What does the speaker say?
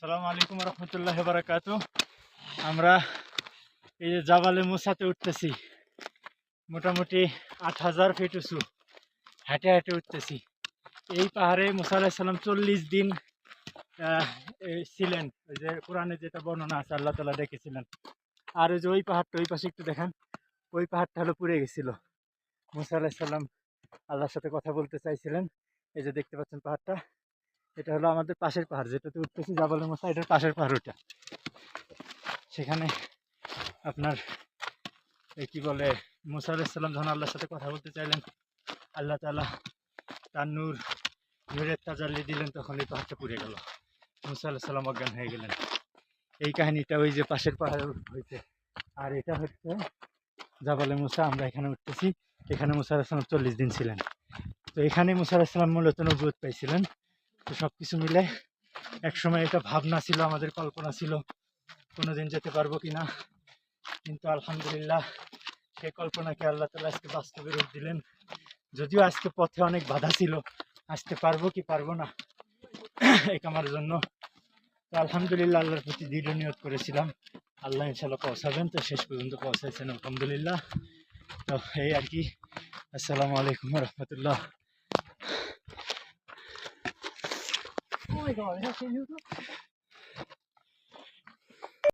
আসসালামু আলাইকুম রহমতুল্লাহ বারাকাতু। আমরা এই যে জাবালে মুসাতে উঠতেছি, মোটামুটি ৮,০০০ ফিট উঁচু হেঁটে হেঁটে উঠতেছি। এই পাহাড়ে মুসা আলাইহিস সালাম ৪০ দিন ছিলেন। ওই যে কোরআনে যেটা বর্ণনা আছে, আল্লাহ তাআলা দেখেছিলেন। আর ওই যে ওই পাহাড়টা, ওই পাশে একটু দেখান, ওই পাহাড়টা হলো পুড়ে গেছিল। মুসা আলাইহিস সালাম আল্লাহর সাথে কথা বলতে চাইছিলেন। এই যে দেখতে পাচ্ছেন পাহাড়টা, এটা হলো আমাদের পাশের পাহাড়, যেটাতে উঠতেছি জাবালে মুসা, এটার পাশের পাহাড় ওটা। সেখানে আপনার কি বলে, মুসা আলাইহিস সালাম যখন আল্লাহর সাথে কথা বলতে চাইলেন, আল্লাহ তাআলা তার নূরের তাজাল্লি দিলেন, তখন এই পাহাড়টা পুড়ে গেল। মুসা আলাইহিস সালাম অজ্ঞান হয়ে গেলেন। এই কাহিনীটা ওই যে পাশের পাহাড়ে হয়েছে। আর এটা হচ্ছে জাবালে মুসা, আমরা এখানে উঠতেছি। এখানে মুসা আলাইহিস সালাম ৪০ দিন ছিলেন। তো এখানে মুসা আলাইহিস সালাম মূলত নবুয়ত পাইছিলেন। তো সব কিছু মিলে একসময় এটা ভাবনা ছিল, আমাদের কল্পনা ছিল কোনোদিন যেতে পারবো কিনা, কিন্তু আলহামদুলিল্লাহ সেই কল্পনাকে আল্লাহ তাআলা আজকে বাস্তবে রূপ দিলেন। যদিও আজকে পথে অনেক বাধা ছিল, আসতে পারবো কি পারবো না একামার জন্য, তো আলহামদুলিল্লাহ আল্লাহর প্রতি দৃঢ় নিয়ত করেছিলাম আল্লাহ ইনশাল্লাহ পৌঁছাবেন। তো শেষ পর্যন্ত পৌঁছাইছেন আলহামদুলিল্লাহ। তো এই আর কি। আসসালামু আলাইকুম রহমতুল্লাহ।